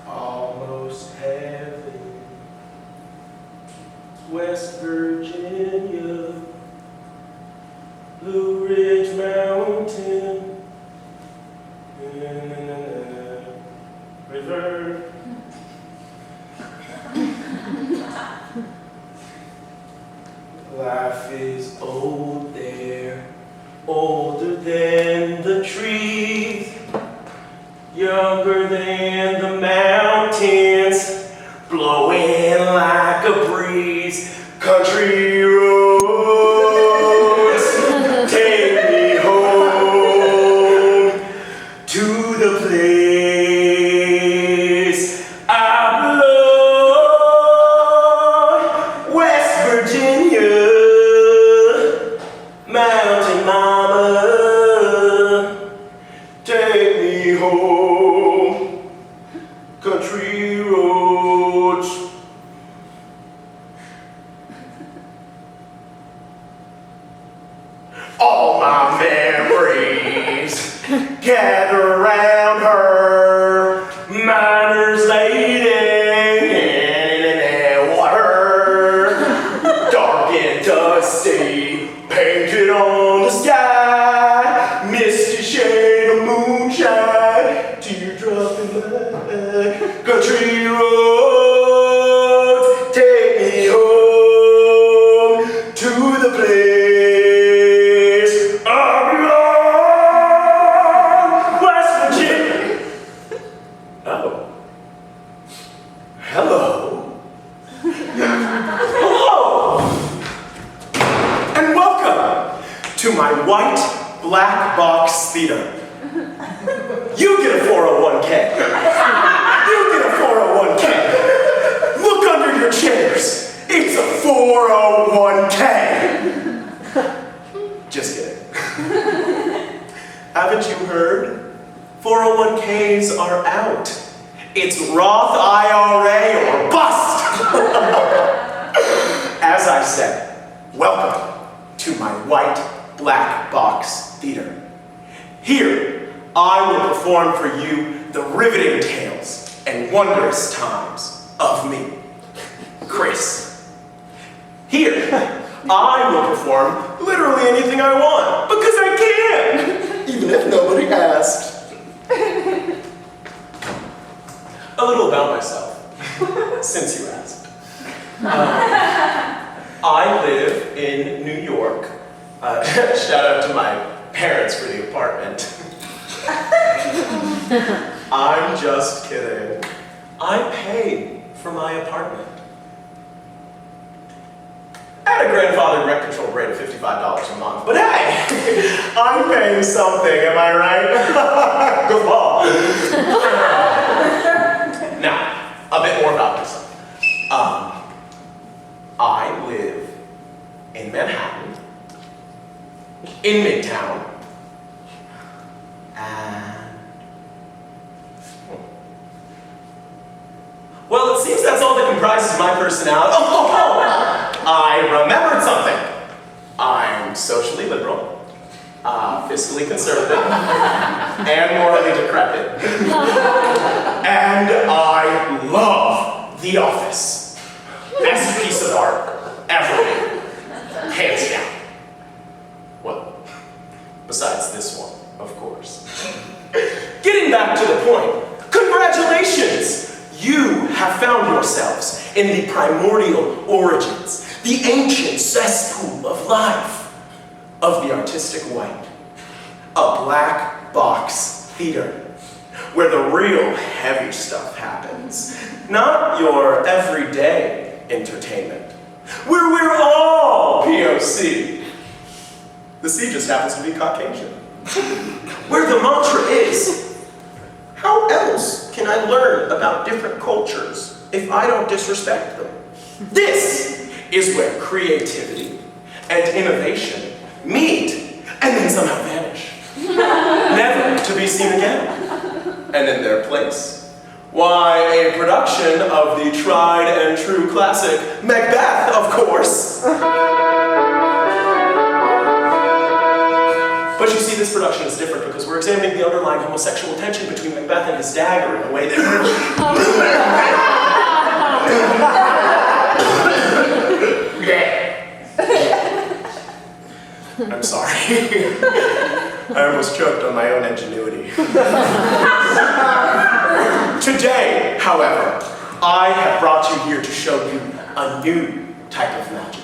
Almost heaven, West Virginia, Blue Ridge Mountain, river. Life is old there, older than the trees, younger than the mountains, blowing like a breeze. Country roads, take me home to the place I belong. West Virginia, mountain mama, take me home. Country roads. All my memories gather around her. Miners laden in water, dark and dusty, painted on the sky, misty shade of moonshine, teardrop in my eye. Country roads, take me home to the place I belong. West Virginia. Oh. Hello. Hello. And welcome to my white black box theater. You get a 401k. You get a 401k. Look under your chairs. It's a 401k. Just kidding. Haven't you heard? 401ks are out. It's Roth IRA or bust. As I said, welcome to my white black box theater. Here, I will perform for you the riveting tales and wondrous times of me, Chris. Here, I will perform literally anything I want, because I can, even if nobody asked. A little about myself, since you asked. I live in New York. Shout out to my parents for the apartment. I'm just kidding. I pay for my apartment. I had a grandfathered rent control rate of $55 a month, but hey, I'm paying something, am I right? Good ball. Now, a bit more about myself. I live in Manhattan, in Midtown, and well, it seems that's all that comprises my personality. Oh, I remembered something. I'm socially liberal, fiscally conservative, and morally decrepit. And I love The Office. Best piece of art ever made. Hands down. Well, besides this one, of course. Getting back to the point, congratulations! You have found yourselves in the primordial origins, the ancient cesspool of life, of the artistic white. A black box theater, where the real heavy stuff happens. Not your everyday entertainment, where we're all POC. The C just happens to be Caucasian. Where the mantra is, how else can I learn about different cultures if I don't disrespect them? This is where creativity and innovation meet and then somehow vanish. Never to be seen again. And in their place, Why, a production of the tried and true classic Macbeth, of course. But you see, this production is different because we're examining the underlying homosexual tension between Macbeth and his dagger in a way that... I'm sorry. I almost choked on my own ingenuity. Today, however, I have brought you here to show you a new type of magic.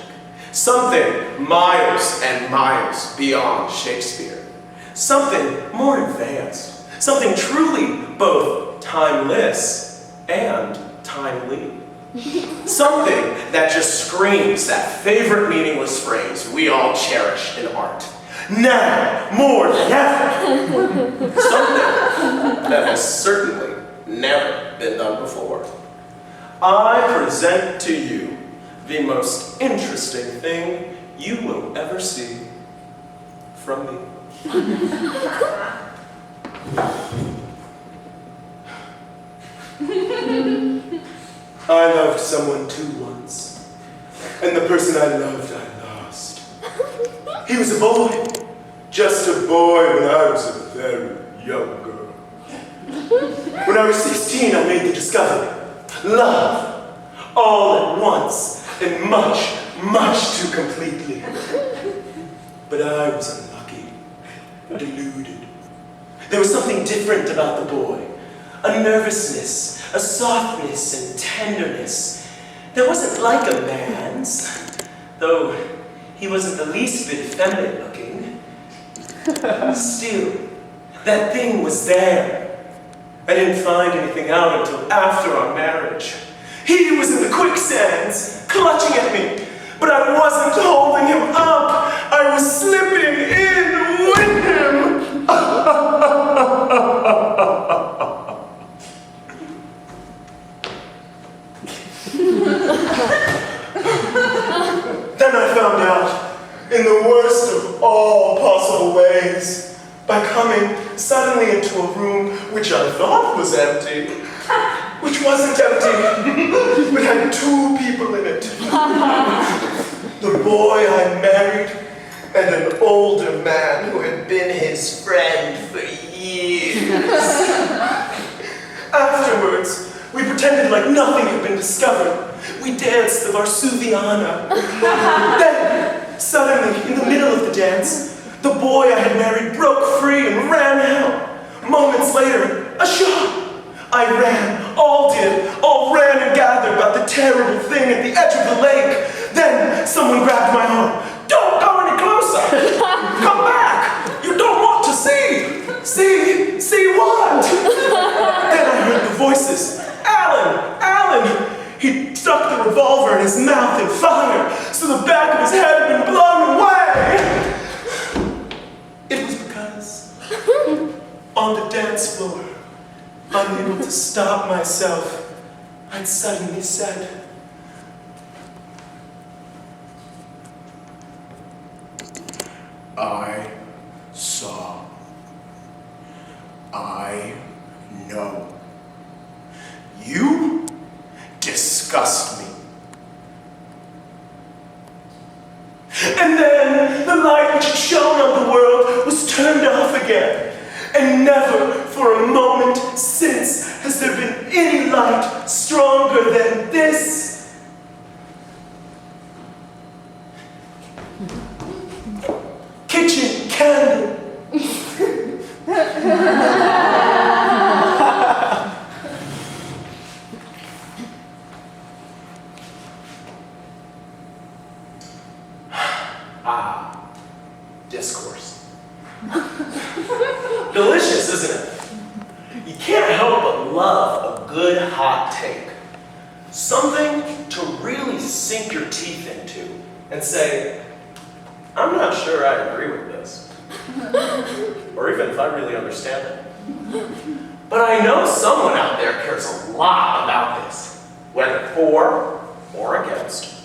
Something miles and miles beyond Shakespeare. Something more advanced. Something truly both timeless and timely. Something that just screams that favorite meaningless phrase we all cherish in art. Now, more than ever. Something that has certainly never been done before. I present to you the most interesting thing you will ever see from me. I loved someone too once, and the person I loved I lost. He was a boy, just a boy when I was a very young girl. When I was 16, I made the discovery. Love, all at once, and much, much too completely. But I was unlucky, deluded. There was something different about the boy. A nervousness, a softness and tenderness that wasn't like a man's, though he wasn't the least bit feminine looking. Still, that thing was there. I didn't find anything out until after our marriage. He was in the quicksands, clutching at me, but I wasn't holding him up. I was slipping in with him. Then I found out, in the worst of all possible ways, by coming suddenly into a room which I thought was empty, which wasn't empty, but had two people in it. The boy I married, and an older man who had been his friend for years. Afterwards, we pretended like nothing had been discovered. We danced the Varsuviana. Then, suddenly, in the middle of the dance, the boy I had married broke free and ran out. Moments later, a shot. I ran, all ran and gathered about the terrible thing at the edge of the lake. Then someone grabbed my arm. Don't go any closer. Come back. You don't want to see. See what? Then I heard the voices. Alan. He stuck the revolver in his mouth and fired, so the back of his head had been blown away. It was because, on the dance floor, unable to stop myself, I'd suddenly said, I saw. I know. You disgust me. And then the light which shone on the world was turned off again. And never for a moment since has there been any light stronger than this. Kitchen candle. Discourse. Delicious, isn't it? You can't help but love a good hot take. Something to really sink your teeth into and say, I'm not sure I agree with this. Or even if I really understand it. But I know someone out there cares a lot about this, whether for or against.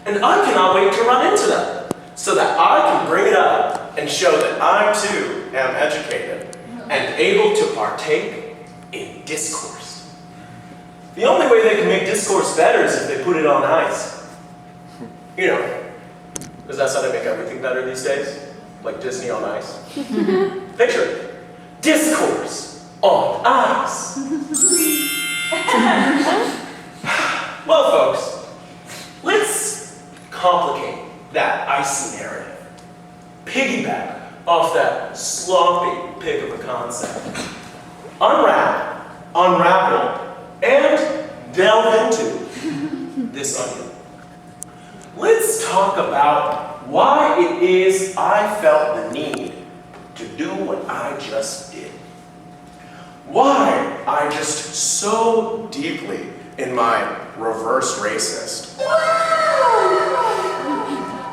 And I cannot wait to run into them, so that I can bring it up and show that I too am educated and able to partake in discourse. The only way they can make discourse better is if they put it on ice. You know, because that's how they make everything better these days. Like Disney on ice. Picture it. Discourse on ice. Well, folks, let's complicate that icy narrative. Piggyback off that sloppy pig of a concept. Unravel, and delve into this onion. Let's talk about why it is I felt the need to do what I just did. Why I just so deeply, in my reverse racist,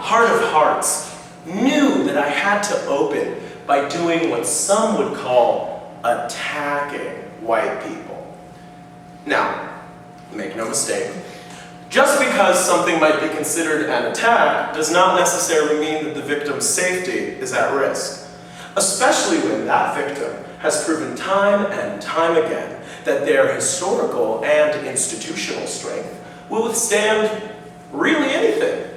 heart of hearts, knew that I had to open by doing what some would call attacking white people. Now, make no mistake, just because something might be considered an attack does not necessarily mean that the victim's safety is at risk, especially when that victim has proven time and time again that their historical and institutional strength will withstand really anything,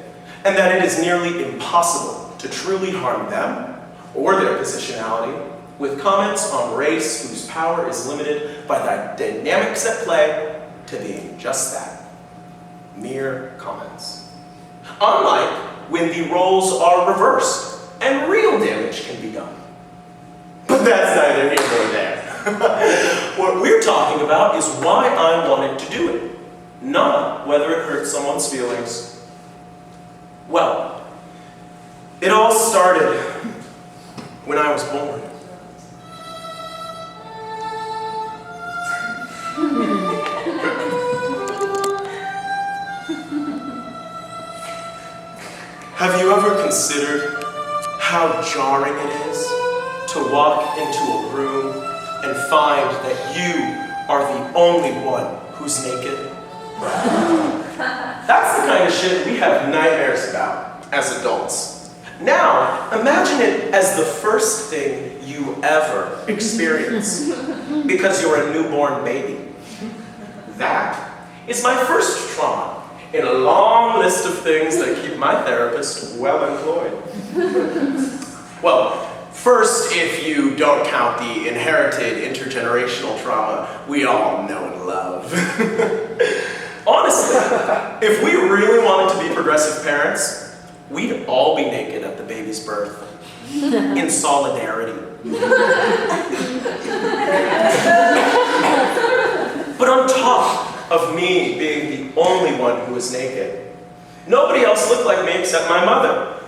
and that it is nearly impossible to truly harm them or their positionality with comments on race whose power is limited by the dynamics at play to being just that, mere comments. Unlike when the roles are reversed and real damage can be done. But that's neither here nor there. What we're talking about is why I wanted to do it, not whether it hurt someone's feelings. Well, it all started when I was born. Have you ever considered how jarring it is to walk into a room and find that you are the only one who's naked? That's the kind of shit we have nightmares about as adults. Now, imagine it as the first thing you ever experience because you're a newborn baby. That is my first trauma in a long list of things that keep my therapist well employed. Well, first, if you don't count the inherited intergenerational trauma we all know and love. Honestly, if we really wanted to be progressive parents, we'd all be naked at the baby's birth, in solidarity. But on top of me being the only one who was naked, nobody else looked like me except my mother.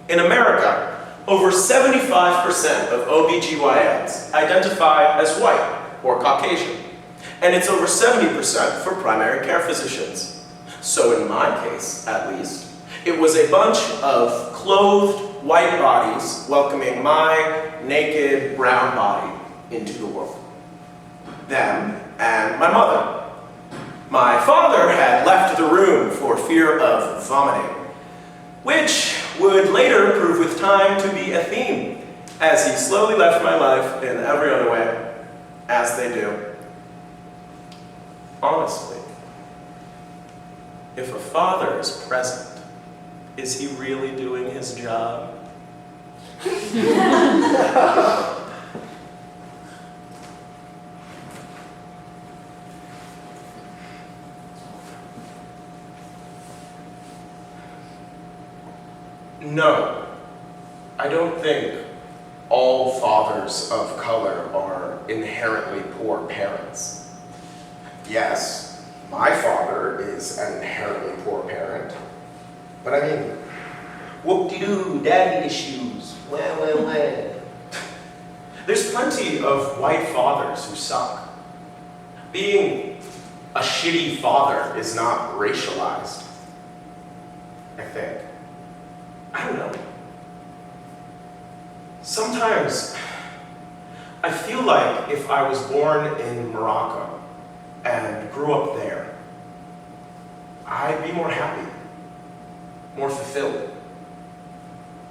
In America, over 75% of OBGYNs identify as white or Caucasian, and it's over 70% for primary care physicians. So in my case, at least, it was a bunch of clothed white bodies welcoming my naked brown body into the world. Them and my mother. My father had left the room for fear of vomiting, which would later prove with time to be a theme, as he slowly left my life in every other way, as they do. Honestly, if a father is present, is he really doing his job? No, I don't think all fathers of color are inherently poor parents. Yes, my father is an inherently poor parent, but I mean, whoop-de-doo, daddy issues, well. There's plenty of white fathers who suck. Being a shitty father is not racialized, I think. I don't know. Sometimes I feel like if I was born in Morocco and grew up there, I'd be more happy, more fulfilled.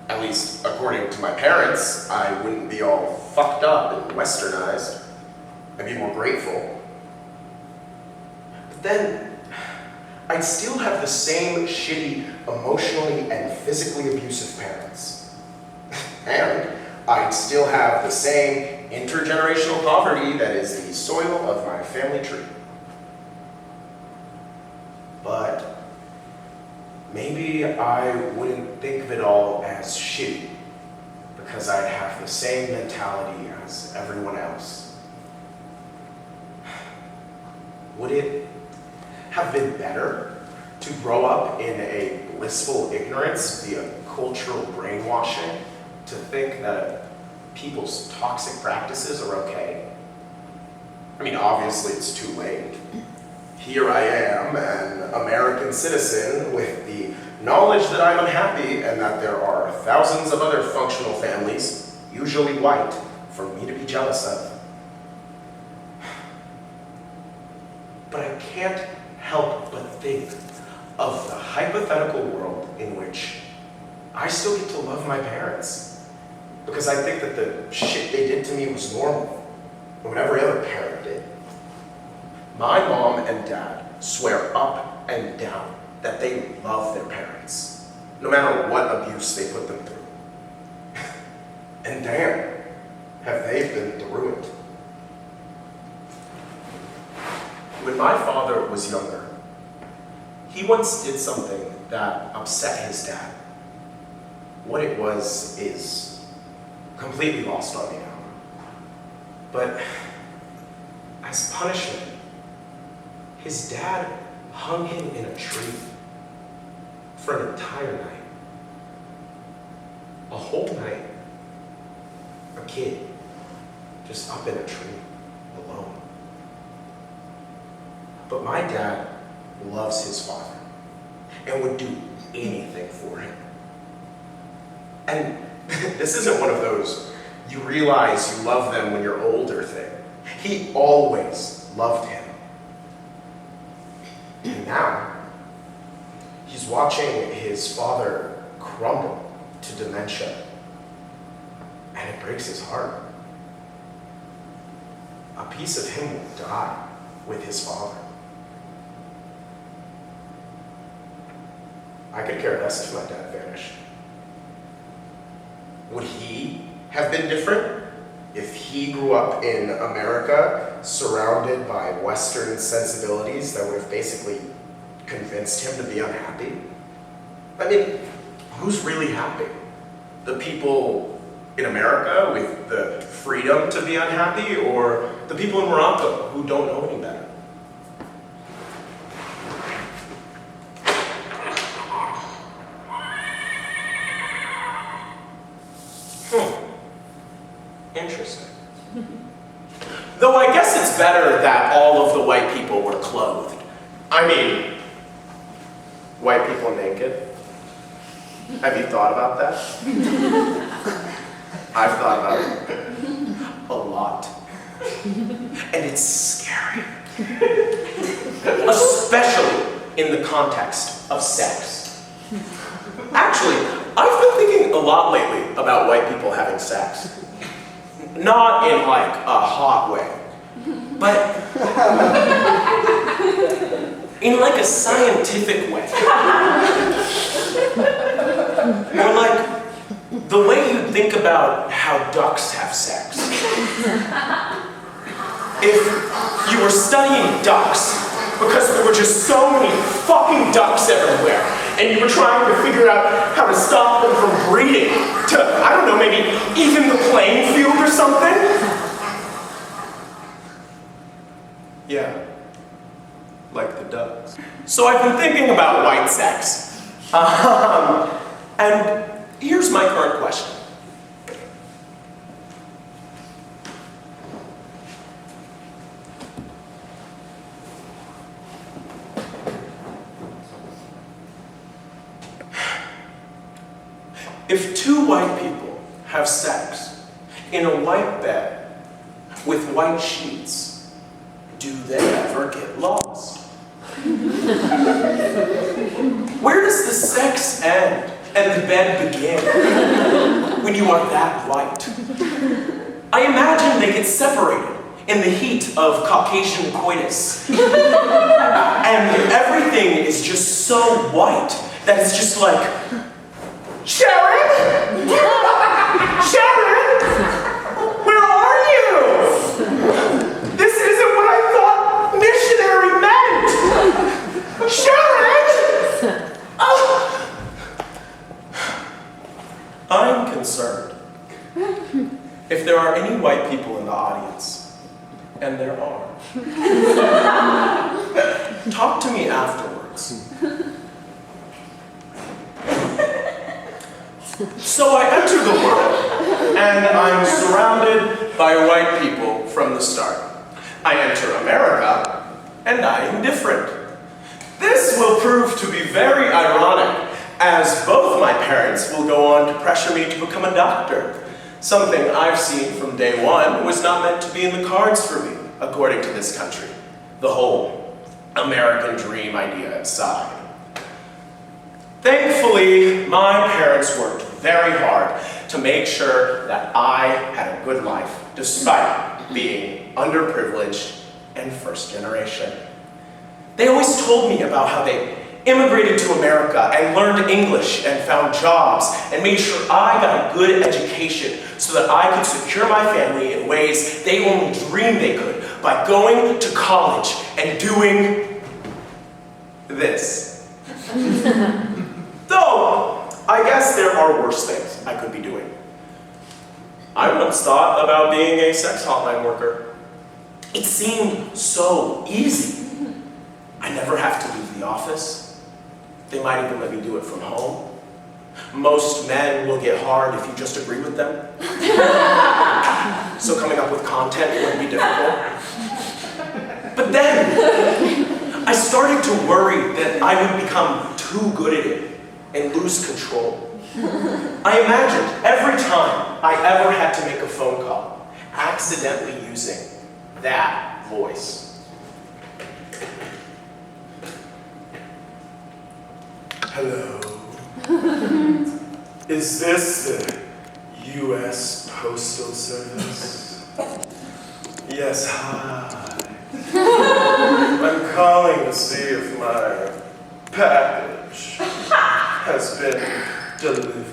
At least according to my parents, I wouldn't be all fucked up and westernized. I'd be more grateful. then I'd still have the same shitty, emotionally and physically abusive parents. And I'd still have the same intergenerational poverty that is the soil of my family tree. But maybe I wouldn't think of it all as shitty, because I'd have the same mentality as everyone else. Would it have been better to grow up in a blissful ignorance via cultural brainwashing to think that people's toxic practices are okay? I mean, obviously it's too late. Here I am, an American citizen with the knowledge that I'm unhappy and that there are thousands of other functional families, usually white, for me to be jealous of. But I can't help but think of the hypothetical world in which I still get to love my parents, because I think that the shit they did to me was normal, and what every other parent did. My mom and dad swear up and down that they love their parents, no matter what abuse they put them through. And damn, have they been through it. When my father was younger, he once did something that upset his dad. What it was is completely lost on me now. But as punishment, his dad hung him in a tree for an entire night. A whole night. A kid just up in a tree, alone. But my dad loves his father and would do anything for him. And this isn't one of those you realize you love them when you're older thing. He always loved him. And now, he's watching his father crumble to dementia, and it breaks his heart. A piece of him will die with his father. I could care less if my dad vanished. Would he have been different if he grew up in America surrounded by Western sensibilities that would have basically convinced him to be unhappy? I mean, who's really happy? The people in America with the freedom to be unhappy, or the people in Morocco who don't know any better? Interesting. Though I guess it's better that all of the white people were clothed. I mean, white people naked. Have you thought about that? I've thought about it a lot. And it's scary. Especially in the context of sex. Actually, I've been thinking a lot lately about white people having sex. Not in like a hot way, but in like a scientific way. Or like the way you think about how ducks have sex. If you were studying ducks, because there were just so many fucking ducks everywhere, and you were trying to figure out how to stop them from breeding to, I don't know, maybe even the playing field or something? Yeah, like the ducks. So I've been thinking about white sex. And here's my current question. If two white people have sex in a white bed with white sheets, do they ever get lost? Where does the sex end and the bed begin when you are that white? I imagine they get separated in the heat of Caucasian coitus. And everything is just so white that it's just like, Sharon? Sharon? Where are you? This isn't what I thought missionary meant! Sharon! Oh. I'm concerned. If there are any white people in the audience, and there are, talk to me afterwards. So I enter the world, and I'm surrounded by white people from the start. I enter America, and I am different. This will prove to be very ironic, as both my parents will go on to pressure me to become a doctor. Something I've seen from day one was not meant to be in the cards for me, according to this country. The whole American dream idea aside. Thankfully, my parents worked very hard to make sure that I had a good life, despite being underprivileged and first generation. They always told me about how they immigrated to America and learned English and found jobs and made sure I got a good education so that I could secure my family in ways they only dreamed they could by going to college and doing this. Though, I guess there are worse things I could be doing. I once thought about being a sex hotline worker. It seemed so easy. I never have to leave the office. They might even let me do it from home. Most men will get hard if you just agree with them. So coming up with content wouldn't be difficult. But then, I started to worry that I would become too good at it and lose control. I imagined every time I ever had to make a phone call, accidentally using that voice. Hello. Is this the U.S. Postal Service? Yes, hi. I'm calling to see if my package has been delivered.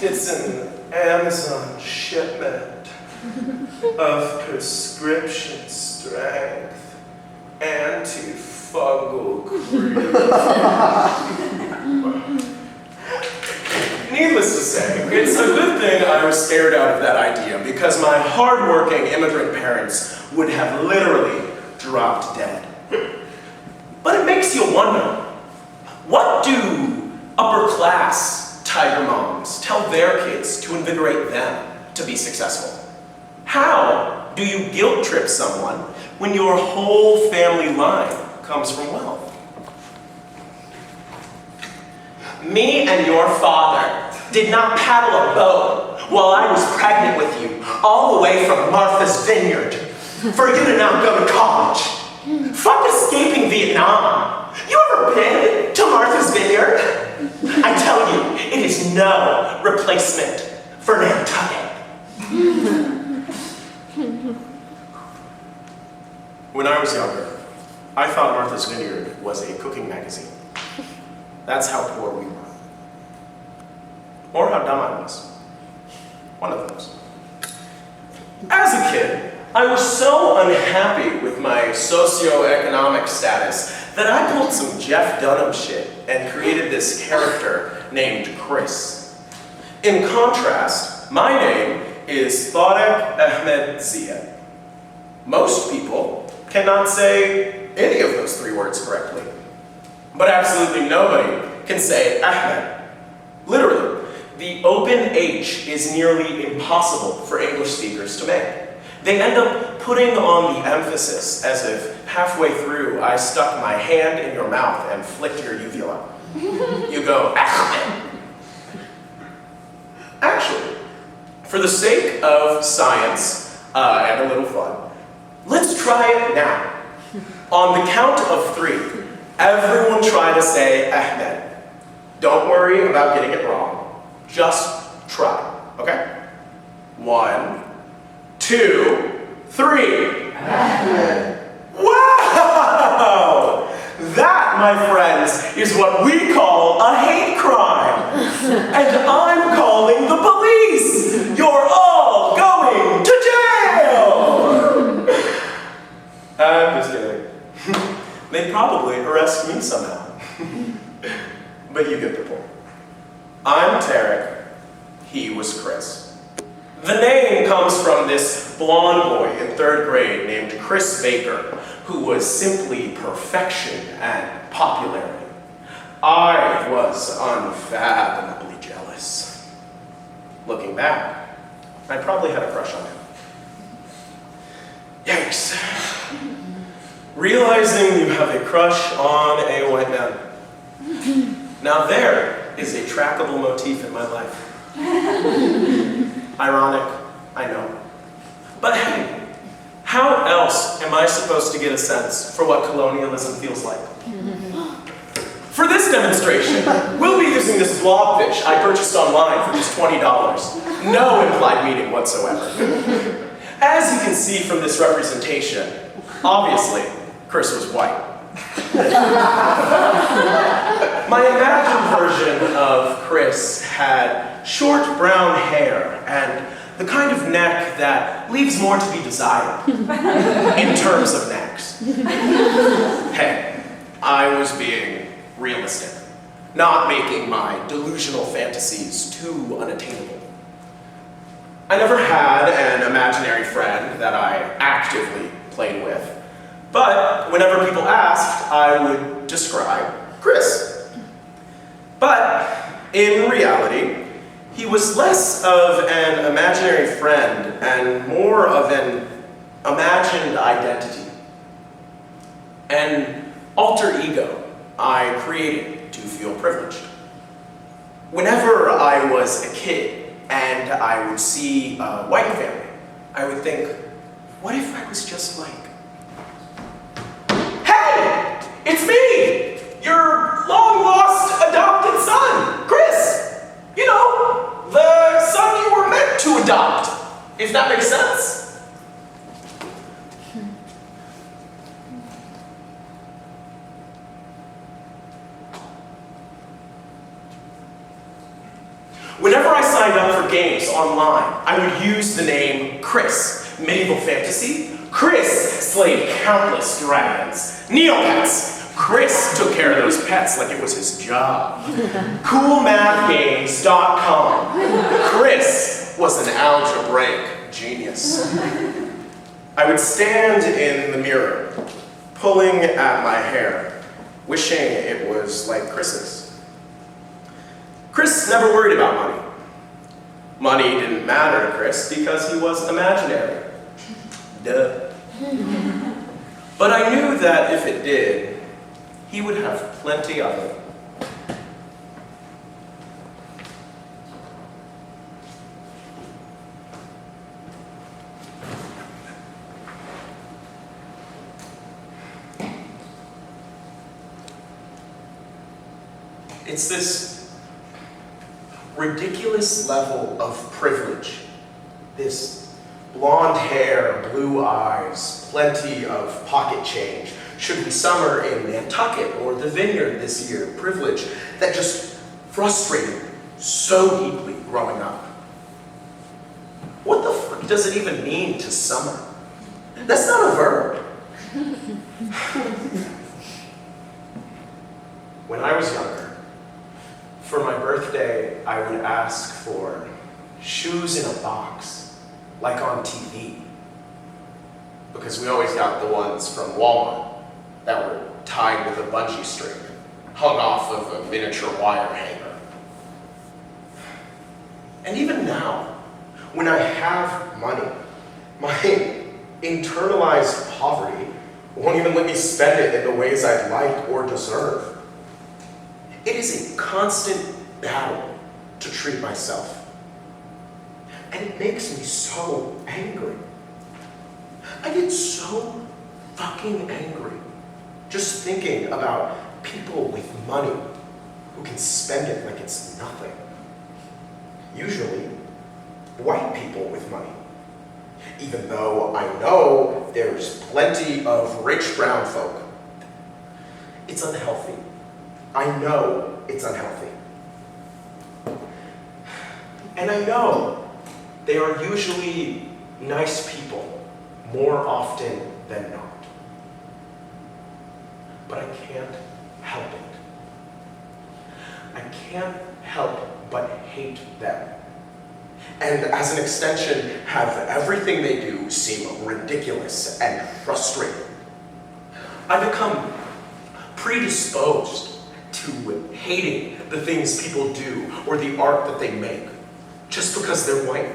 It's an Amazon shipment of prescription strength antifungal cream. Needless to say, it's a good thing I was scared out of that idea because my hardworking immigrant parents would have literally dropped dead. But it makes you wonder, what do upper-class tiger moms tell their kids to invigorate them to be successful? How do you guilt trip someone when your whole family line comes from wealth? Me and your father did not paddle a boat while I was pregnant with you, all the way from Martha's Vineyard, for you to now go to college. Fuck escaping Vietnam. You ever been to Martha's Vineyard? I tell you, it is no replacement for Nantucket. When I was younger, I thought Martha's Vineyard was a cooking magazine. That's how poor we were. Or how dumb I was. One of those. As a kid, I was so unhappy with my socioeconomic status that I pulled some Jeff Dunham shit and created this character named Chris. In contrast, my name is Tarek Ziad. Most people cannot say any of those three words correctly. But absolutely nobody can say Ahmed. Literally, the open H is nearly impossible for English speakers to make. They end up putting on the emphasis as if halfway through I stuck my hand in your mouth and flicked your uvula. You go, Ahmed. Actually, for the sake of science and a little fun, let's try it now. On the count of 3, everyone try to say Ahmed. Don't worry about getting it wrong. Just try, okay? 1, 2, 3. Wow! That, my friends, is what we call a hate crime. And I'm calling the police. You're all going to jail! I'm just kidding. They'd probably arrest me somehow. But you get the point. I'm Tarek. He was Chris. The name comes from this blonde boy in 3rd grade named Chris Baker, who was simply perfection and popularity. I was unfathomably jealous. Looking back, I probably had a crush on him. Yikes. Realizing you have a crush on a white man. Now there is a trackable motif in my life. Ironic, I know. But hey, how else am I supposed to get a sense for what colonialism feels like? For this demonstration, we'll be using this blobfish I purchased online for just $20. No implied meaning whatsoever. As you can see from this representation, obviously, Chris was white. My imagined version of Chris had short brown hair and the kind of neck that leaves more to be desired in terms of necks. Hey, I was being realistic, not making my delusional fantasies too unattainable. I never had an imaginary friend that I actively played with, but whenever people asked, I would describe Chris. But in reality, he was less of an imaginary friend and more of an imagined identity, an alter ego I created to feel privileged. Whenever I was a kid and I would see a white family, I would think, what if I was just like, hey, it's me, your long-lost adopted son, Chris. You know, the son you were meant to adopt, if that makes sense. Whenever I signed up for games online, I would use the name Chris. Medieval fantasy, Chris slayed countless dragons. Neopets, Chris took care of those pets like it was his job. Coolmathgames.com, Chris was an algebraic genius. I would stand in the mirror, pulling at my hair, wishing it was like Chris's. Chris never worried about money. Money didn't matter to Chris because he was imaginary. Duh. But I knew that if it did, he would have plenty of it. It's this ridiculous level of privilege. This blonde hair, blue eyes, plenty of pocket change. Should we summer in Nantucket or the Vineyard this year? Privilege that just frustrated me so deeply growing up. What the fuck does it even mean to summer? That's not a verb. When I was younger, for my birthday, I would ask for shoes in a box, like on TV. Because we always got the ones from Walmart that were tied with a bungee string, hung off of a miniature wire hanger. And even now, when I have money, my internalized poverty won't even let me spend it in the ways I'd like or deserve. It is a constant battle to treat myself. And it makes me so angry. I get so fucking angry just thinking about people with money who can spend it like it's nothing. Usually, white people with money. even though I know there's plenty of rich brown folk. It's unhealthy. I know it's unhealthy. And I know they are usually nice people more often than not. But I can't help it. I can't help but hate them. And as an extension, have everything they do seem ridiculous and frustrating. I become predisposed to hating the things people do or the art that they make just because they're white,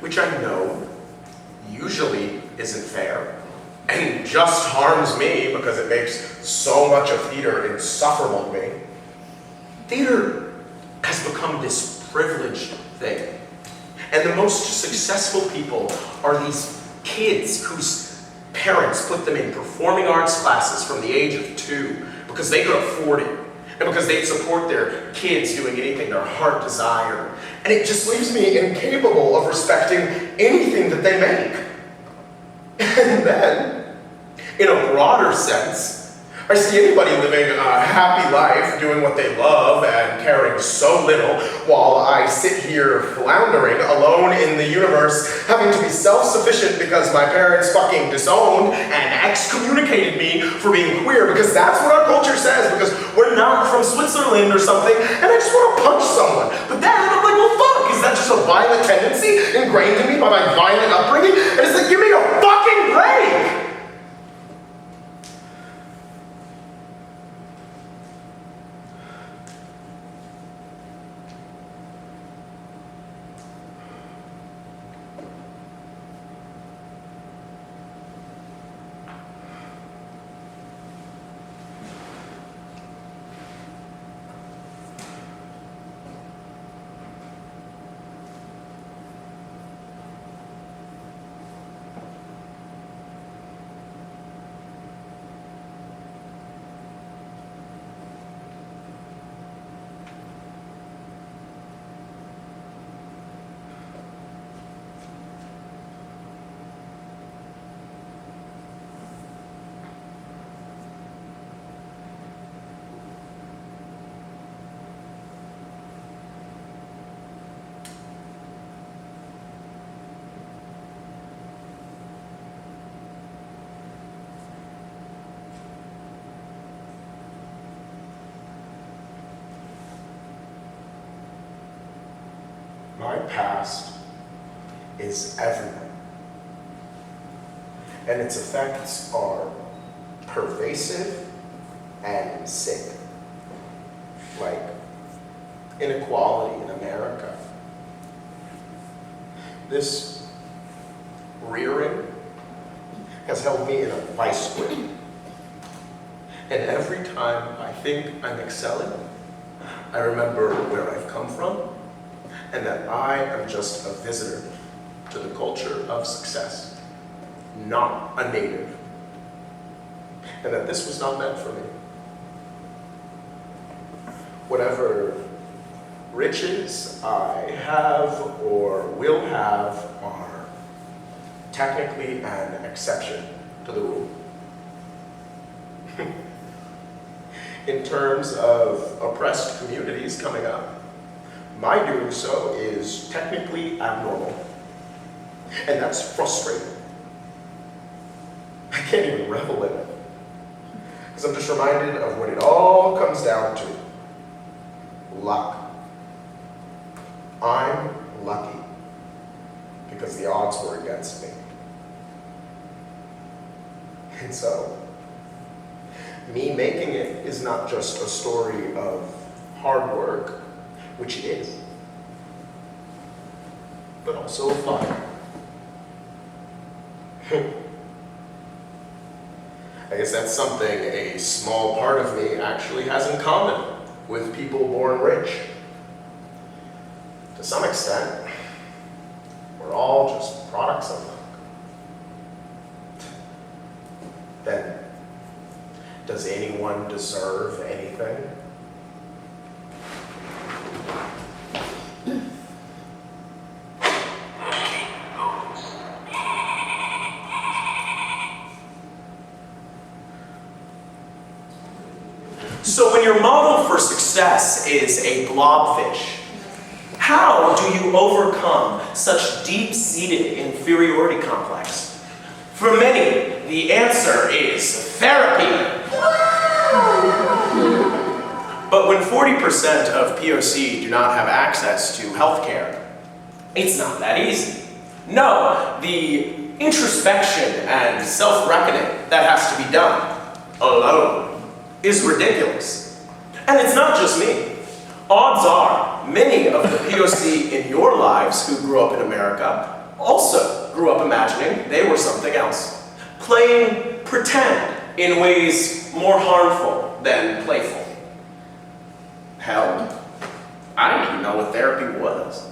which I know usually isn't fair and just harms me because it makes so much of theater insufferable to me. Theater has become this privileged thing. And the most successful people are these kids whose parents put them in performing arts classes from the age of 2 because they could afford it and because they'd support their kids doing anything their heart desired. And it just leaves me incapable of respecting anything that they make. And then, in a broader sense, I see anybody living a happy life, doing what they love and caring so little, while I sit here floundering alone in the universe, having to be self-sufficient because my parents fucking disowned and excommunicated me for being queer, because that's what our culture says, because we're not from Switzerland or something, and I just want to punch someone. But then I'm like, well fuck, is that just a violent tendency ingrained in me by my violent upbringing? And it's like, give me a fucking break! My past is everywhere, and its effects are pervasive and sick, like inequality in America. This rearing has held me in a vice grip, and every time I think I'm excelling, I remember where I've come from, and that I am just a visitor to the culture of success, not a native, and that this was not meant for me. Whatever riches I have or will have are technically an exception to the rule. In terms of oppressed communities coming up, my doing so is technically abnormal, and that's frustrating. I can't even revel in it, because I'm just reminded of what it all comes down to: luck. I'm lucky because the odds were against me. And so, me making it is not just a story of hard work, which it is, but also of luck. I guess that's something a small part of me actually has in common with people born rich. To some extent, we're all just products of luck. Then, does anyone deserve anything? So when your model for success is a blobfish, how do you overcome such deep-seated inferiority complex? For many, the answer is therapy. But when 40% of POC do not have access to healthcare, it's not that easy. No, the introspection and self-reckoning that has to be done alone is ridiculous. And it's not just me. Odds are, many of the POC in your lives who grew up in America also grew up imagining they were something else, playing pretend in ways more harmful than playful. Hell, I didn't even know what therapy was.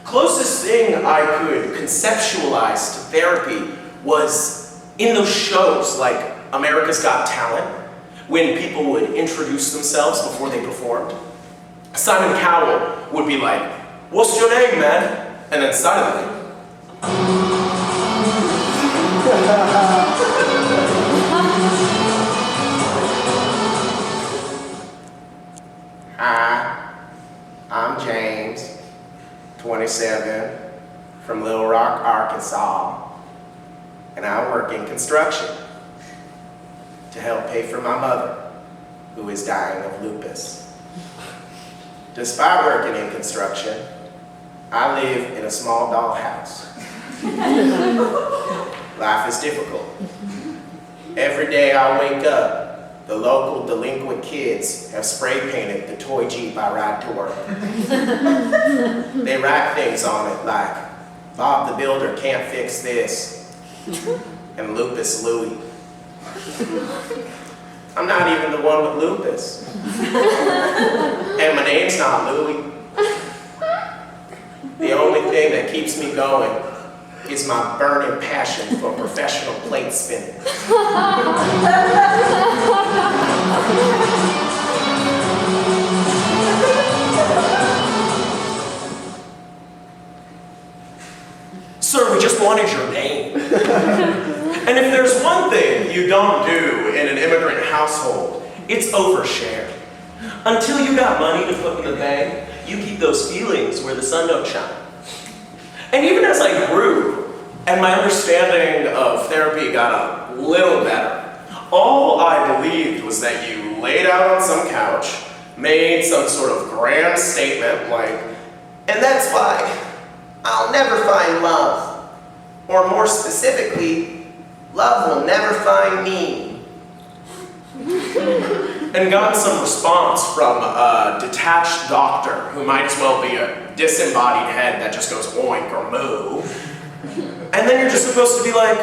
Closest thing I could conceptualize to therapy was in those shows like America's Got Talent, when people would introduce themselves before they performed. Simon Cowell would be like, "What's your name, man?" And then suddenly, "Hi, I'm James, 27, from Little Rock, Arkansas, and I work in construction to help pay for my mother, who is dying of lupus. Despite working in construction, I live in a small dollhouse. Life is difficult. Every day I wake up, the local delinquent kids have spray painted the toy Jeep I ride to work. They write things on it like, "Bob the Builder can't fix this," and "Lupus Louie." I'm not even the one with lupus. And my name's not Louie. The only thing that keeps me going is my burning passion for professional plate spinning. Sir, we just wanted your name. And if there's one thing you don't do in an immigrant household, it's overshare. Until you got money to put in the bank, you keep those feelings where the sun don't shine. And even as I grew, and my understanding of therapy got a little better, all I believed was that you laid out on some couch, made some sort of grand statement like, "And that's why I'll never find love. Or more specifically, love will never find me." And gotten some response from a detached doctor who might as well be a disembodied head that just goes oink or moo. And then you're just supposed to be like,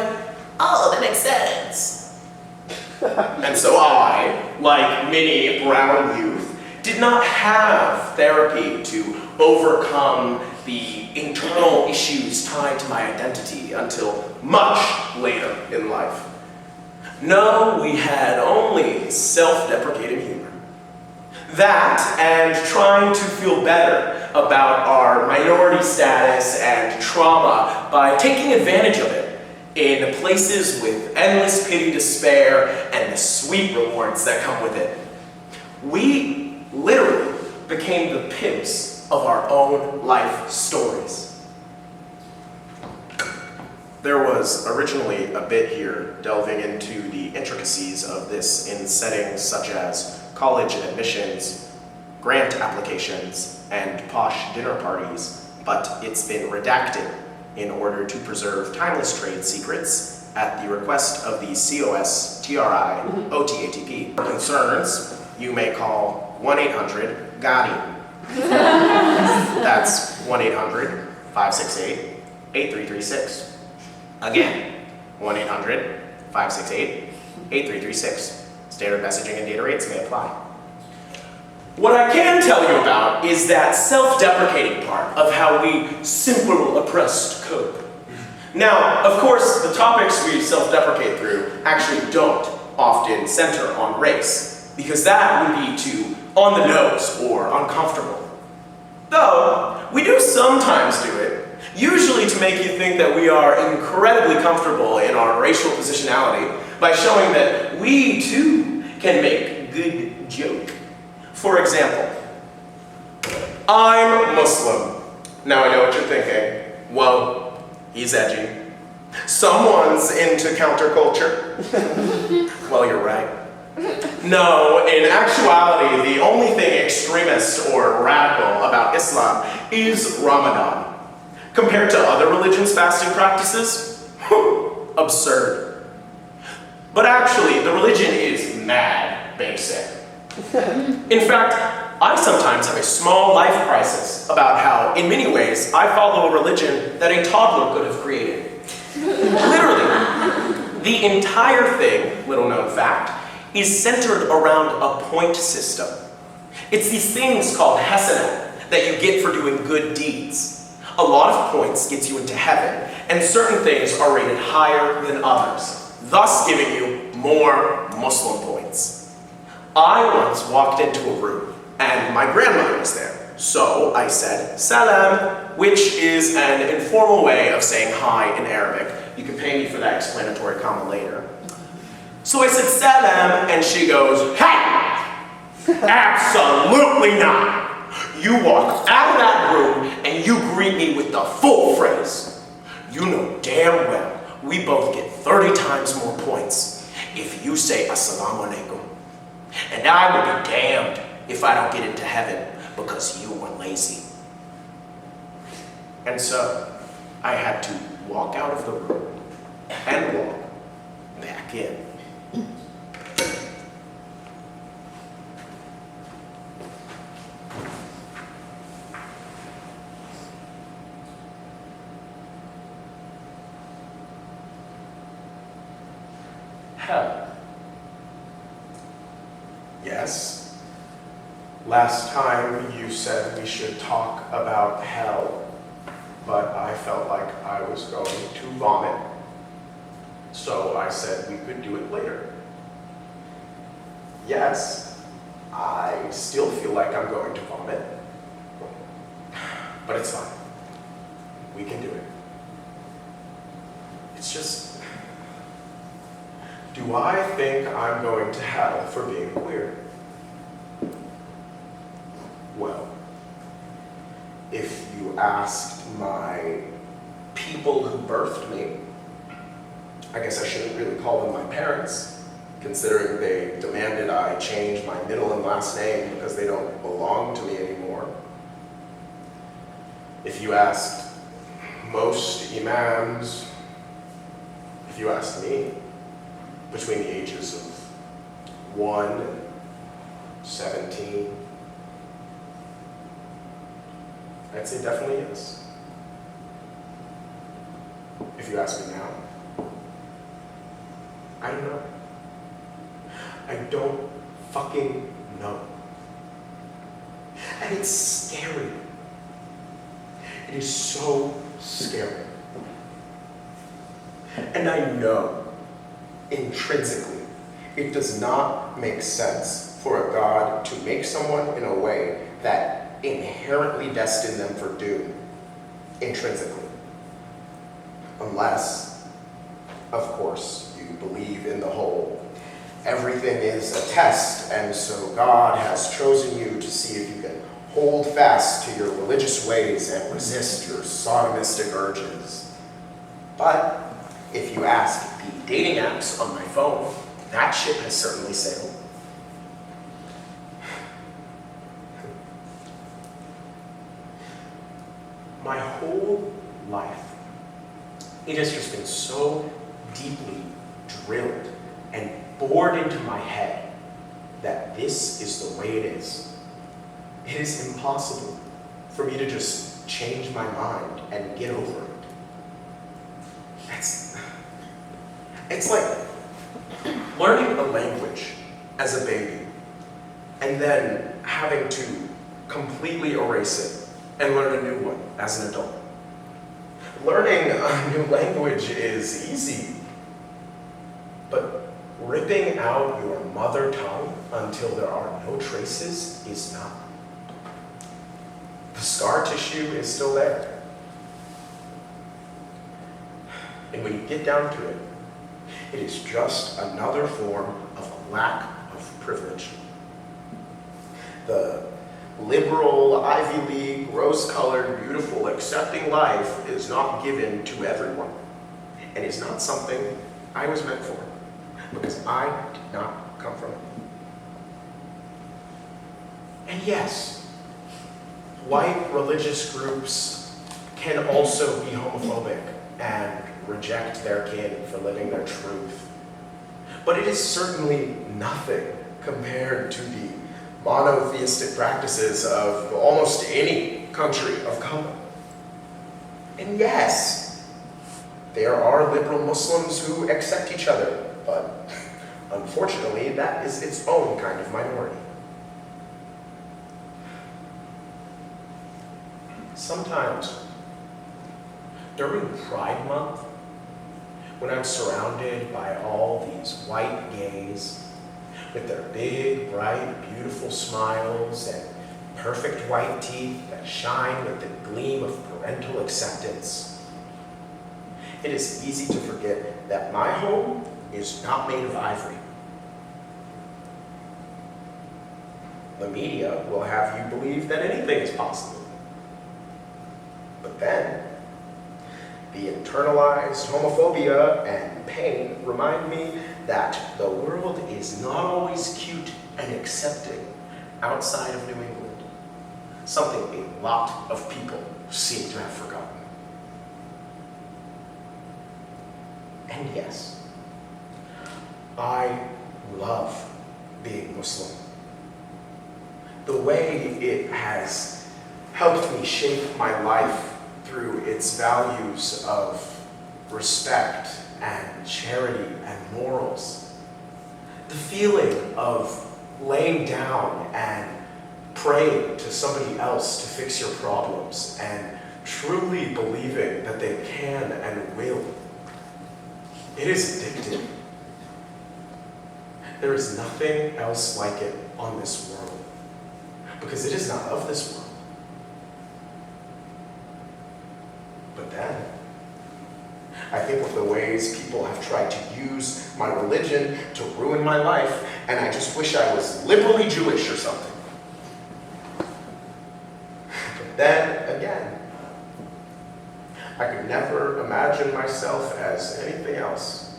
"Oh, that makes sense." And so I, like many brown youth, did not have therapy to overcome the internal issues tied to my identity until much later in life. No, we had only self-deprecating humor. That and trying to feel better about our minority status and trauma by taking advantage of it in places with endless pity, despair, and the sweet rewards that come with it. We literally became the pimps of our own life stories. There was originally a bit here delving into the intricacies of this in settings such as college admissions, grant applications, and posh dinner parties, but it's been redacted in order to preserve timeless trade secrets at the request of the COSTRI-OTATP. For concerns, you may call 1-800-GOTTY. That's 1-800-568-8336. Again, 1-800-568-8336. Standard messaging and data rates may apply. What I can tell you about is that self-deprecating part of how we simple oppressed cope. Now, of course, the topics we self-deprecate through actually don't often center on race, because that would be too on the nose or uncomfortable. Though, we do sometimes do it, usually to make you think that we are incredibly comfortable in our racial positionality by showing that we too can make good joke. For example, I'm Muslim. Now I know what you're thinking. Whoa, he's edgy. Someone's into counterculture. Well, you're right. No, in actuality, the only thing extremist or radical about Islam is Ramadan. Compared to other religions' fasting practices, absurd. But actually, the religion is mad basic. In fact, I sometimes have a small life crisis about how, in many ways, I follow a religion that a toddler could have created. Literally, the entire thing, little known fact, is centered around a point system. It's these things called hasanat that you get for doing good deeds. A lot of points gets you into heaven, and certain things are rated higher than others, thus giving you more Muslim points. I once walked into a room, and my grandmother was there. So I said, salam, which is an informal way of saying hi in Arabic. You can pay me for that explanatory comma later. So I said, salam, and she goes, hey! Absolutely not! You walk out of that room, and you greet me with the full phrase. You know damn well we both get 30 times more points if you say assalamu alaikum. And I will be damned if I don't get into heaven because you were lazy. And so, I had to walk out of the room and walk back in. Hell. Yes. Last time you said we should talk about hell, but I felt like I was going to vomit. So I said we could do it later. Yes, I still feel like I'm going to vomit, but it's fine. We can do it. It's just, do I think I'm going to hell for being queer? Well, if you asked my people who birthed me, I guess I shouldn't really call them my parents, considering they demanded I change my middle and last name because they don't belong to me anymore. If you asked most imams, if you asked me, between the ages of 1 and 17, I'd say definitely yes. If you ask me now, I don't know. I don't fucking know. And it's scary. It is so scary. And I know, intrinsically, it does not make sense for a God to make someone in a way that inherently destined them for doom, intrinsically. Unless, of course, you believe in the whole, everything is a test, and so God has chosen you to see if you can hold fast to your religious ways and resist your sodomistic urges. But if you ask the dating apps on my phone, that ship has certainly sailed. My whole life, it has just been so deeply drilled and bored into my head that this is the way it is. It is impossible for me to just change my mind and get over it. It's like learning a language as a baby and then having to completely erase it and learn a new one as an adult. Learning a new language is easy, but ripping out your mother tongue until there are no traces is not. The scar tissue is still there. And when you get down to it, it is just another form of a lack of privilege. The liberal, Ivy League, rose-colored, beautiful, accepting life is not given to everyone, and is not something I was meant for, because I did not come from it. And yes, white religious groups can also be homophobic and reject their kin for living their truth. But it is certainly nothing compared to the monotheistic practices of almost any country of color. And yes, there are liberal Muslims who accept each other, but unfortunately, that is its own kind of minority. Sometimes, during Pride Month, when I'm surrounded by all these white gays with their big, bright, beautiful smiles and perfect white teeth that shine with the gleam of parental acceptance, it is easy to forget that my home is not made of ivory. The media will have you believe that anything is possible. But then, the internalized homophobia and pain remind me that the world is not always cute and accepting outside of New England, something a lot of people seem to have forgotten. And yes, I love being Muslim. The way it has helped me shape my life through its values of respect and charity and morals. The feeling of laying down and praying to somebody else to fix your problems and truly believing that they can and will. It is addictive. There is nothing else like it on this world, because it is not of this world. But then, I think of the ways people have tried to use my religion to ruin my life, and I just wish I was liberally Jewish or something. But then again, I could never imagine myself as anything else.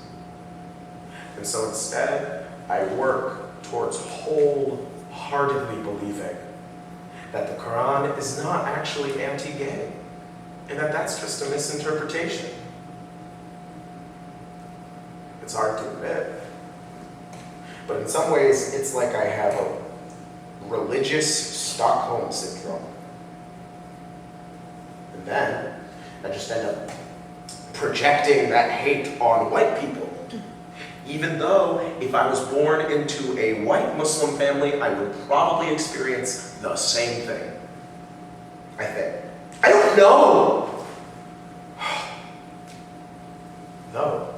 And so instead, I work towards wholeheartedly believing that the Quran is not actually anti-gay, and that that's just a misinterpretation. It's hard to admit, but in some ways, it's like I have a religious Stockholm syndrome. And then, I just end up projecting that hate on white people. Even though, if I was born into a white Muslim family, I would probably experience the same thing. I think. I don't know! Though,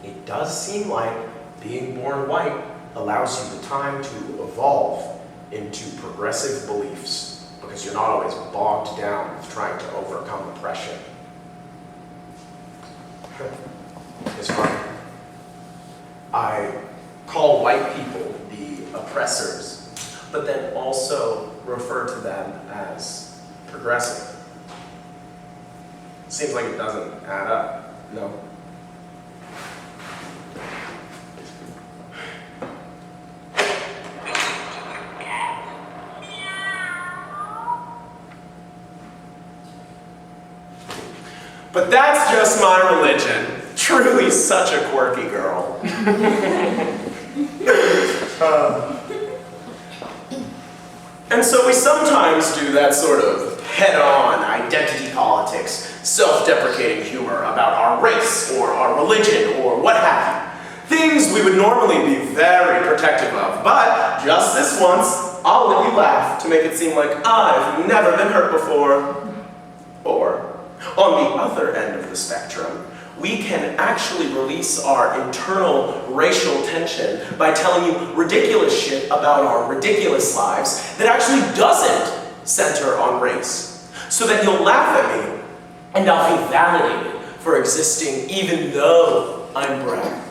it does seem like being born white allows you the time to evolve into progressive beliefs, because you're not always bogged down with trying to overcome oppression. It's funny. I call white people the oppressors, but then also refer to them as progressive. Seems like it doesn't add up, no? But that's just my religion. Truly such a quirky girl. And so we sometimes do that sort of head-on identity politics, self-deprecating humor about our race or our religion or what have you. Things we would normally be very protective of, but just this once, I'll let you laugh to make it seem like I've never been hurt before. Or, on the other end of the spectrum, we can actually release our internal racial tension by telling you ridiculous shit about our ridiculous lives that actually doesn't center on race, so that you'll laugh at me and I'll be validated for existing even though I'm brown,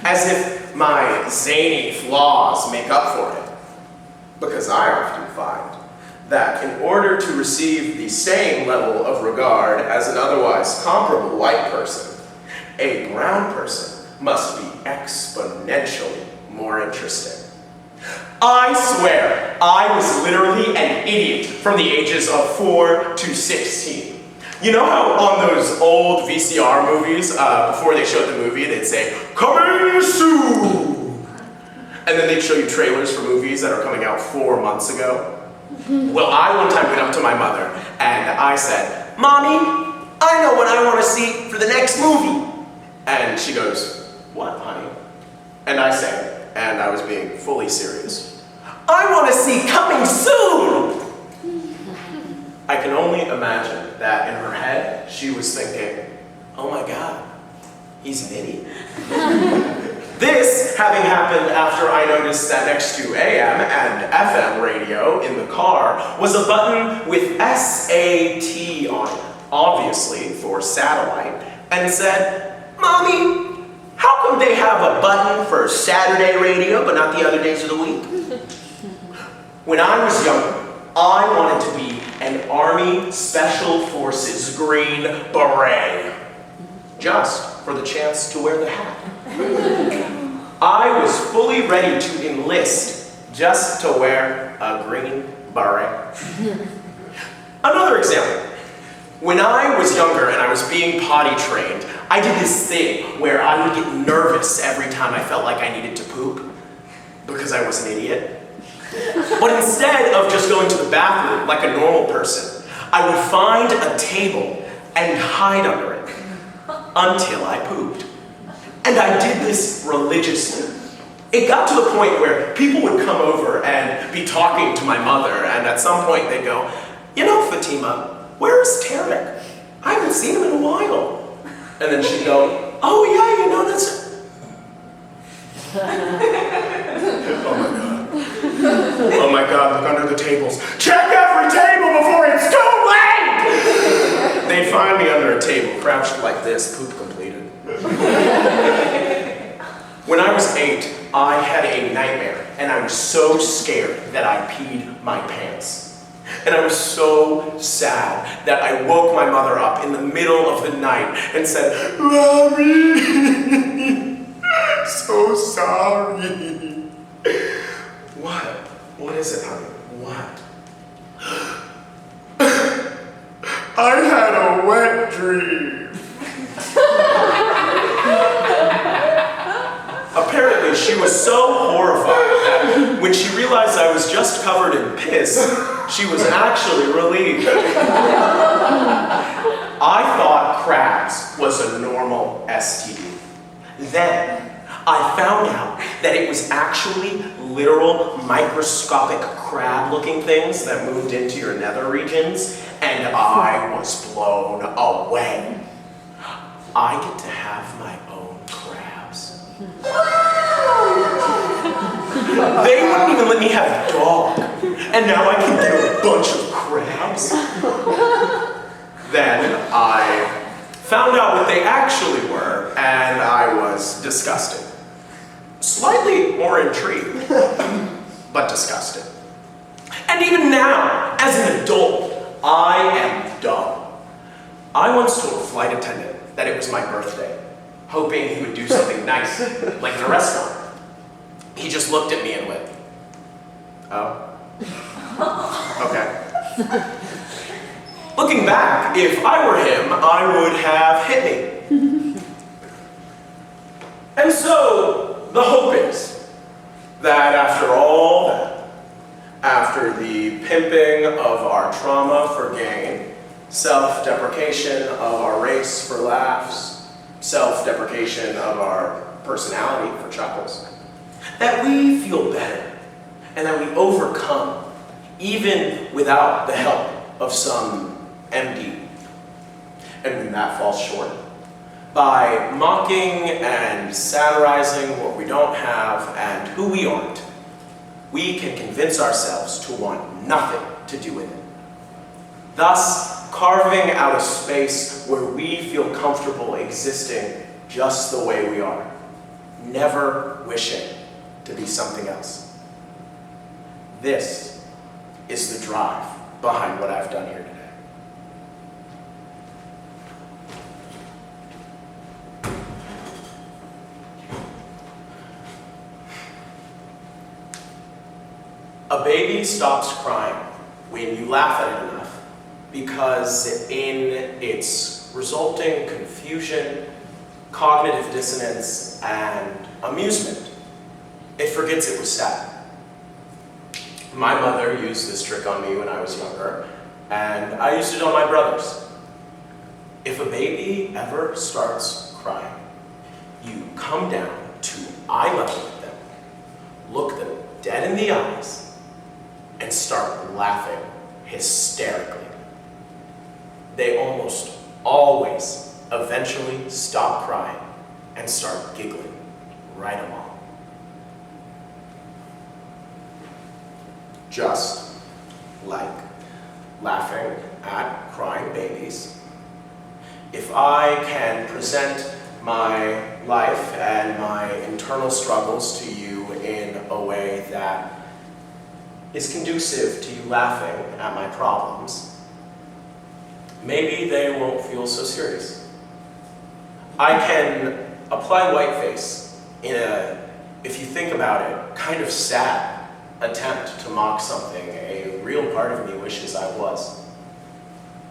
as if my zany flaws make up for it. Because I often find that in order to receive the same level of regard as an otherwise comparable white person, a brown person must be exponentially more interesting. I swear, I was literally an idiot from the ages of 4 to 16. You know how on those old VCR movies, before they showed the movie, they'd say, "Coming soon!" And then they'd show you trailers for movies that are coming out 4 months ago. Well, I one time went up to my mother and I said, "Mommy, I know what I want to see for the next movie." And she goes, "What, honey?" And I said, and I was being fully serious, "I want to see Coming Soon!" I can only imagine that in her head, she was thinking, "Oh my God, he's an idiot." This having happened after I noticed that next to AM and FM radio in the car was a button with SAT on it, obviously for satellite, and said, "Mommy, how come they have a button for Saturday radio but not the other days of the week?" When I was younger, I wanted to be an Army Special Forces Green Beret, just for the chance to wear the hat. I was fully ready to enlist just to wear a green beret. Another example. When I was younger and I was being potty trained, I did this thing where I would get nervous every time I felt like I needed to poop, because I was an idiot. But instead of just going to the bathroom like a normal person, I would find a table and hide under it until I pooped. And I did this religiously. It got to the point where people would come over and be talking to my mother, and at some point they'd go, "You know, Fatima, where's Tarek? I haven't seen him in a while." And then she'd go, "Oh yeah, you know, that's..." Oh my God. Oh my God, look under the tables. Check every table before it's too late! They'd find me under a table, crouched like this, poop completed. When I was 8, I had a nightmare, and I was so scared that I peed my pants. And I was so sad that I woke my mother up in the middle of the night and said, "Mommy, so sorry." What? What is it, honey? What? "I had a wet dream." Apparently, she was so horrified that when she realized I was just covered in piss, she was actually relieved. I thought crabs was a normal STD. Then, I found out that it was actually literal microscopic crab-looking things that moved into your nether regions, and I was blown away. I get to have my own crabs. They wouldn't even let me have a dog, and now I can get a bunch of crabs. Then I found out what they actually were, and I was disgusted. Slightly more intrigued, but disgusted. And even now, as an adult, I am dumb. I once told a flight attendant that it was my birthday, hoping he would do something nice, like in a restaurant. He just looked at me and went, "Oh, okay." Looking back, if I were him, I would have hit me. And so, the hope is that after all that, after the pimping of our trauma for gain, self-deprecation of our race for laughs, self-deprecation of our personality for chuckles, that we feel better and that we overcome even without the help of some MD. And when that falls short, by mocking and satirizing what we don't have and who we aren't, we can convince ourselves to want nothing to do with it. Thus, carving out a space where we feel comfortable existing just the way we are, never wishing to be something else. This is the drive behind what I've done here today. A baby stops crying when you laugh at it enough, because in its resulting confusion, cognitive dissonance, and amusement, it forgets it was sad. My mother used this trick on me when I was younger, and I used it on my brothers. If a baby ever starts crying, you come down to eye level with them, look them dead in the eyes, and start laughing hysterically. They almost always eventually stop crying and start giggling right along. Just like laughing at crying babies, if I can present my life and my internal struggles to you in a way that is conducive to you laughing at my problems, maybe they won't feel so serious. I can apply whiteface in a, if you think about it, kind of sad attempt to mock something a real part of me wishes I was.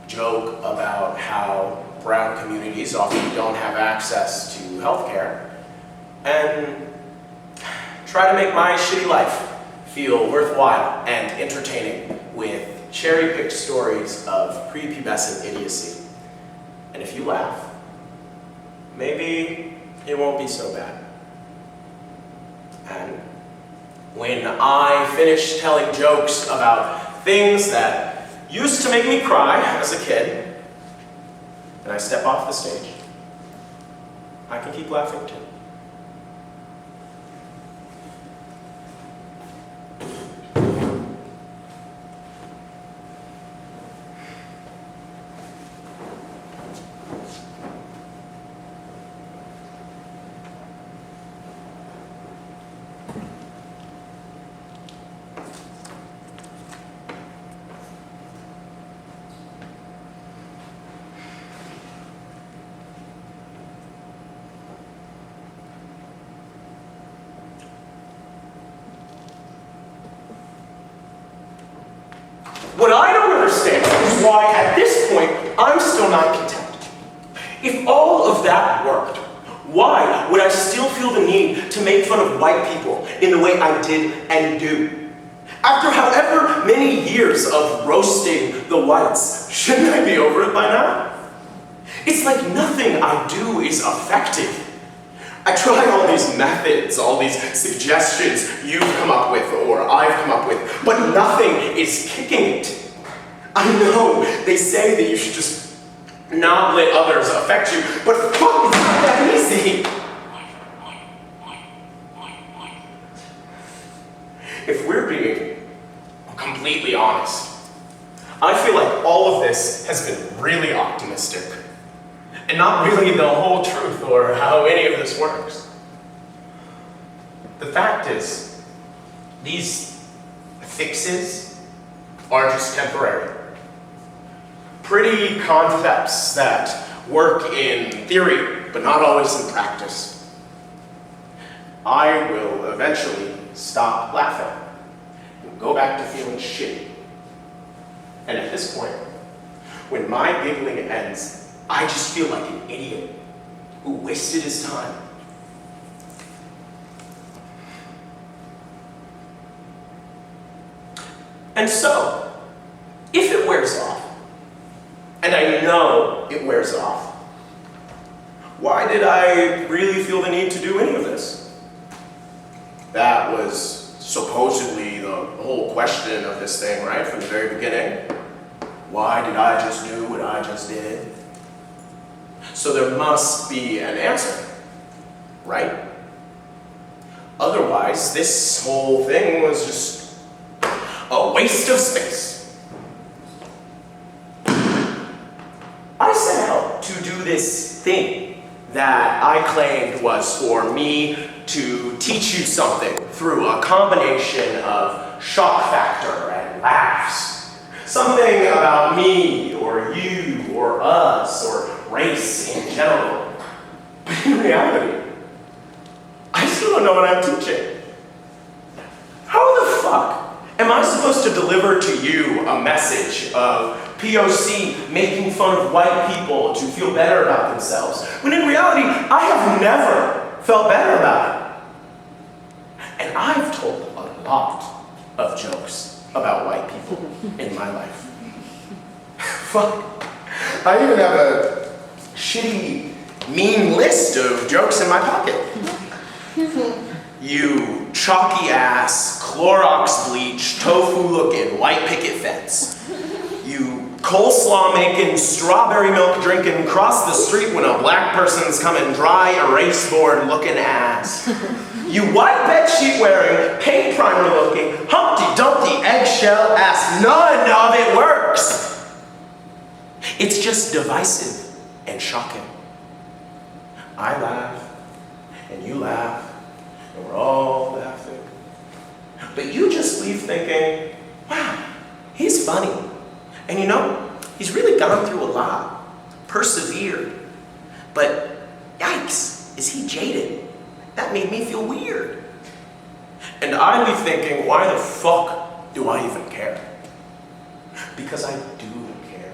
Joke about how brown communities often don't have access to healthcare, and try to make my shitty life feel worthwhile and entertaining with cherry-picked stories of prepubescent idiocy. And if you laugh, maybe it won't be so bad. And when I finish telling jokes about things that used to make me cry as a kid, and I step off the stage, I can keep laughing too. What I don't understand is why, at this point, I'm still not content. If all of that worked, why would I still feel the need to make fun of white people in the way I did and do? After however many years of roasting the whites, shouldn't I be over it by now? It's like nothing I do is effective. I try all these methods, all these suggestions you've come up with or I've come up with, but nothing is kicking it. I know they say that you should just not let others affect you, but fuck, it's not that easy. If we're being completely honest, I feel like all of this has been really optimistic. And not really the whole truth or how any of this works. The fact is, these fixes are just temporary. Pretty concepts that work in theory, but not always in practice. I will eventually stop laughing and go back to feeling shitty. And at this point, when my giggling ends, I just feel like an idiot who wasted his time. And so, if it wears off, and I know it wears off, why did I really feel the need to do any of this? That was supposedly the whole question of this thing, right, from the very beginning. Why did I just do what I just did? So there must be an answer, right? Otherwise, this whole thing was just a waste of space. I set out to do this thing, that I claimed was for me to teach you something through a combination of shock factor and laughs. Something about me, or you, or us, or race in general. But in reality, I still don't know what I'm teaching. How the fuck am I supposed to deliver to you a message of POC making fun of white people to feel better about themselves, when in reality, I have never felt better about it? And I've told a lot of jokes about white people in my life. Fuck. I even have a shitty, mean list of jokes in my pocket. You chalky-ass, Clorox bleach, tofu-looking, white picket fence. You coleslaw-making, strawberry milk drinking, cross the street when a black person's coming dry erase board looking ass. You white bedsheet wearing, paint primer looking, Humpty Dumpty eggshell ass. None of it works. It's just divisive and shocking. I laugh, and you laugh, and we're all laughing. But you just leave thinking, wow, he's funny. And you know, he's really gone through a lot, persevered. But yikes, is he jaded? That made me feel weird. And I'd be thinking, why the fuck do I even care? Because I do care.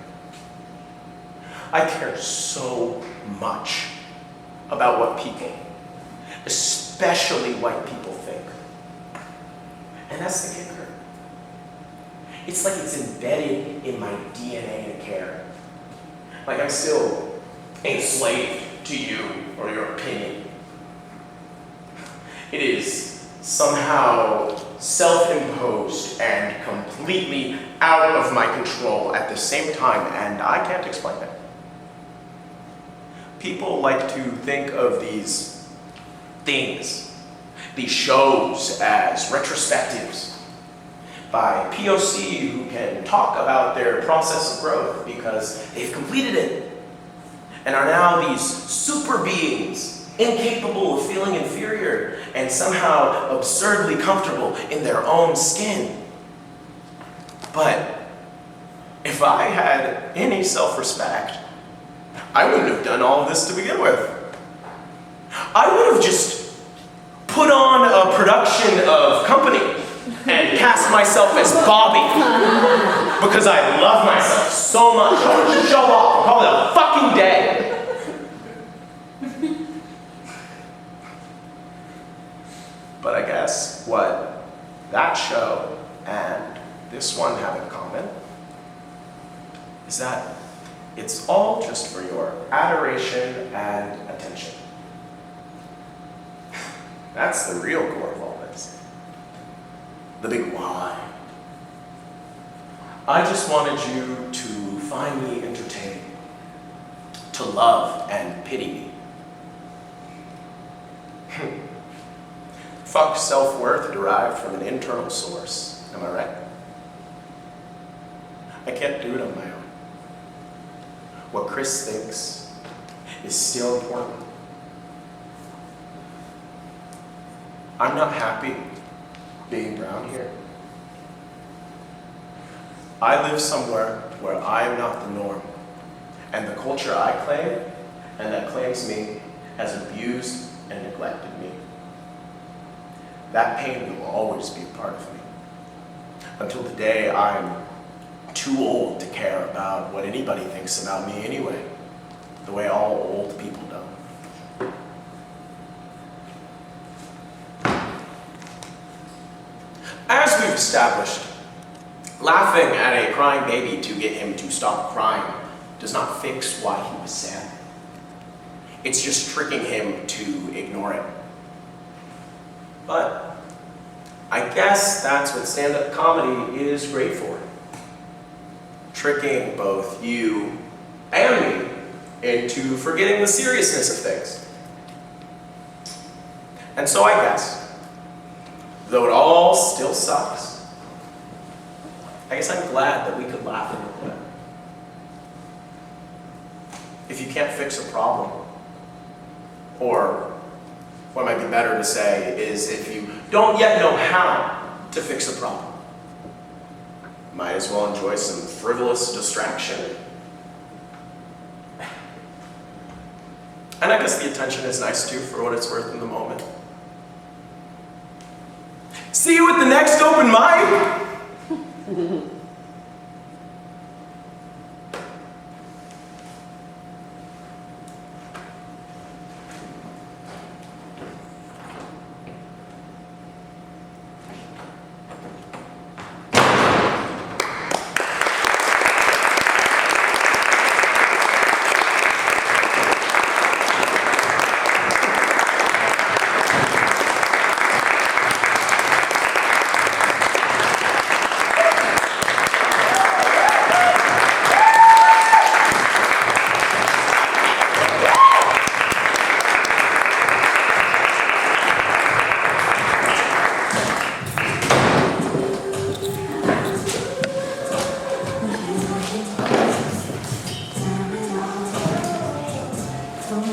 I care so much about what people, especially white people, think. And that's the kicker. It's like it's embedded in my DNA to care. Like I'm still enslaved to you or your opinion. It is somehow self-imposed and completely out of my control at the same time, and I can't explain it. People like to think of these things, these shows, as retrospectives by POC who can talk about their process of growth because they've completed it and are now these super beings, incapable of feeling inferior and somehow absurdly comfortable in their own skin. But if I had any self-respect, I wouldn't have done all of this to begin with. I would have just put on a production of Company and cast myself as Bobby because I love myself so much. I would show off probably a fucking day. But I guess what that show and this one have in common is that it's all just for your adoration and attention. That's the real core of all this. The big why. I just wanted you to find me entertaining, to love and pity me. Fuck self-worth derived from an internal source, am I right? I can't do it on my own. What Chris thinks is still important. I'm not happy being brown here. I live somewhere where I am not the norm, and the culture I claim and that claims me has abused and neglected me. That pain will always be a part of me, until the day I'm too old to care about what anybody thinks about me anyway, the way all old people don't. As we've established, laughing at a crying baby to get him to stop crying does not fix why he was sad. It's just tricking him to ignore it. But I guess that's what stand-up comedy is great for. Tricking both you and me into forgetting the seriousness of things. And so I guess, though it all still sucks, I guess I'm glad that we could laugh a little bit. If you can't fix a problem, Or what might be better to say is if you don't yet know how to fix a problem, might as well enjoy some frivolous distraction. And I guess the attention is nice too, for what it's worth in the moment. See you at the next open mic!